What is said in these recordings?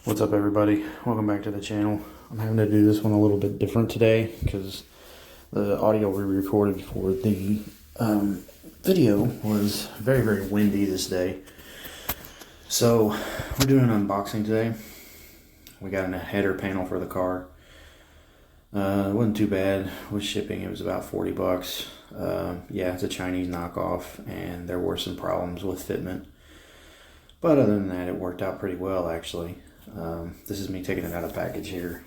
What's up, everybody? Welcome back to the channel. I'm having to do this one a little bit different today because the audio we recorded for the video was very windy this day. So we're doing an unboxing today. We got a header panel for the car. It wasn't too bad with shipping. It was about 40 bucks. Yeah, it's a Chinese knockoff, and there were some problems with fitment. But other than that, it worked out pretty well, actually. This is me taking it out of package here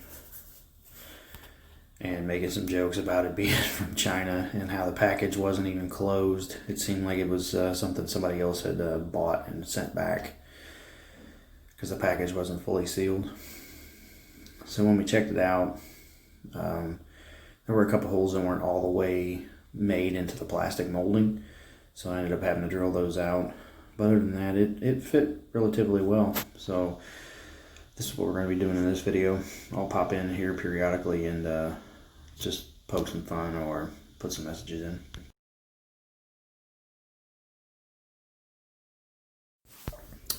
and making some jokes about it being from China and how the package wasn't even closed. It seemed like it was something somebody else had bought and sent back because the package wasn't fully sealed. So when we checked it out, there were a couple holes that weren't all the way made into the plastic molding, so I ended up having to drill those out. But other than that, it fit relatively well. So this is what we're going to be doing in this video. I'll pop in here periodically and just poke some fun or put some messages in.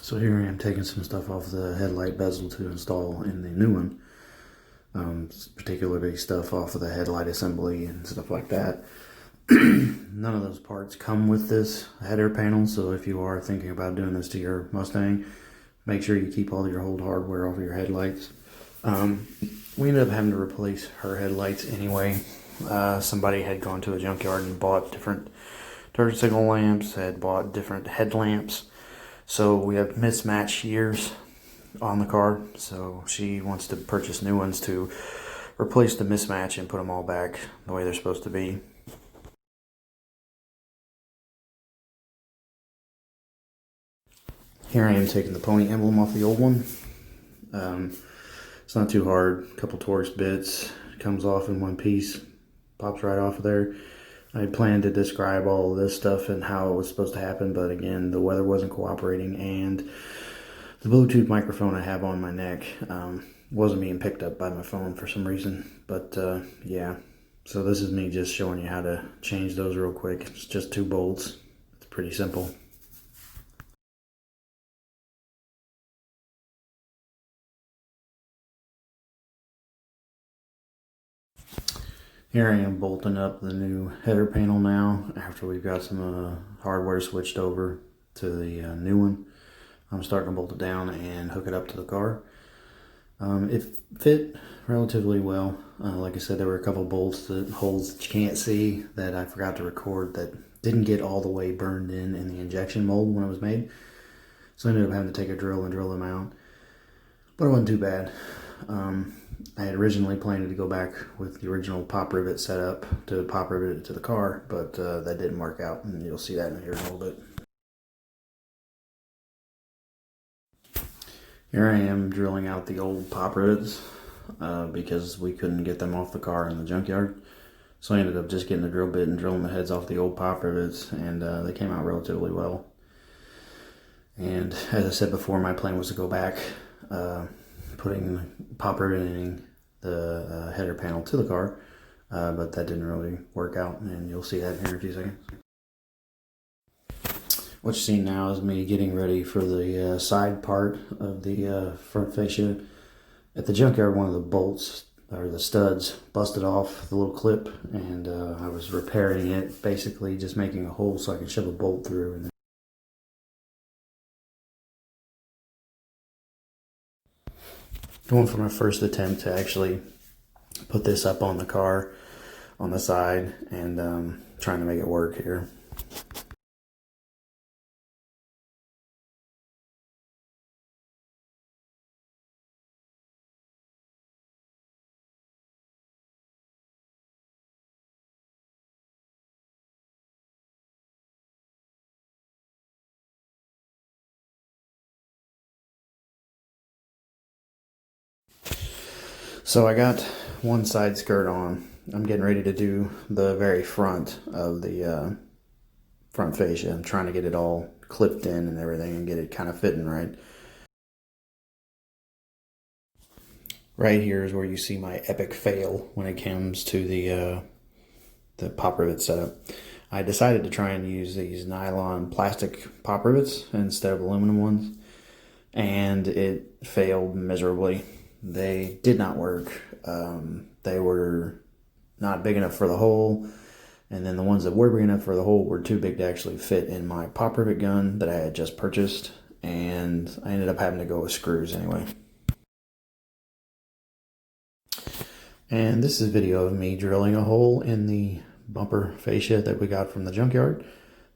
So here I am taking some stuff off the headlight bezel to install in the new one. Particularly stuff off of the headlight assembly and stuff like that. None of those parts come with this header panel, so if you are thinking about doing this to your Mustang, make sure you keep all your old hardware off of your headlights. We ended up having to replace her headlights anyway. Somebody had gone to a junkyard and bought different turn signal lamps, had bought different headlamps, so we have mismatched years on the car, so she wants to purchase new ones to replace the mismatch and put them all back the way they're supposed to be. Here I am taking the pony emblem off the old one. It's not too hard. A couple Torx bits, comes off in one piece, pops right off of there. I planned to describe all of this stuff and how it was supposed to happen, but again, the weather wasn't cooperating, and the Bluetooth microphone I have on my neck wasn't being picked up by my phone for some reason. But yeah, so this is me just showing you how to change those real quick. It's just 2 bolts. It's pretty simple. Here I am bolting up the new header panel now after we've got some hardware switched over to the new one. I'm starting to bolt it down and hook it up to the car. It fit relatively well. Like I said, there were a couple bolts, holes that you can't see, that I forgot to record, that didn't get all the way burned in the injection mold when it was made. So I ended up having to take a drill and drill them out. But it wasn't too bad. I had originally planned to go back with the original pop rivet setup to pop rivet it to the car, but that didn't work out, and you'll see that in here in a little bit. Here I am drilling out the old pop rivets because we couldn't get them off the car in the junkyard. So I ended up just getting a drill bit and drilling the heads off the old pop rivets, and they came out relatively well. And as I said before, my plan was to go back, pop riveting the header panel to the car, but that didn't really work out, and you'll see that here in a few seconds. What you see now is me getting ready for the side part of the front fascia. At the junkyard, one of the bolts, or the studs, busted off the little clip, and I was repairing it, basically just making a hole so I could shove a bolt through. And going for my first attempt to actually put this up on the car on the side, and trying to make it work here. So I got one side skirt on. I'm getting ready to do the very front of the front fascia. I'm trying to get it all clipped in and everything and get it kind of fitting right. Right here is where you see my epic fail when it comes to the pop rivet setup. I decided to try and use these nylon plastic pop rivets instead of aluminum ones. and it failed miserably. They did not work. They were not big enough for the hole, and then the ones that were big enough for the hole were too big to actually fit in my pop rivet gun that I had just purchased, and I ended up having to go with screws anyway. And this is a video of me drilling a hole in the bumper fascia that we got from the junkyard,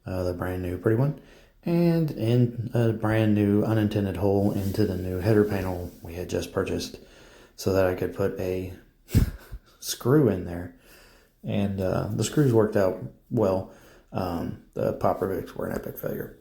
the brand new pretty one, and in a brand new unintended hole into the new header panel we had just purchased so that I could put a screw in there. And the screws worked out well. The pop rivets were an epic failure.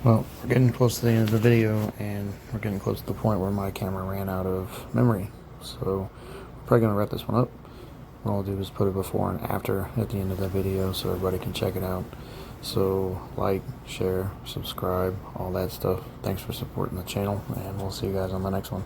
Well, we're getting close to the end of the video, and we're getting close to the point where my camera ran out of memory. So we're probably going to wrap this one up. What I'll do is put a before and after at the end of the video so everybody can check it out. So like, share, subscribe, all that stuff. Thanks for supporting the channel, and we'll see you guys on the next one.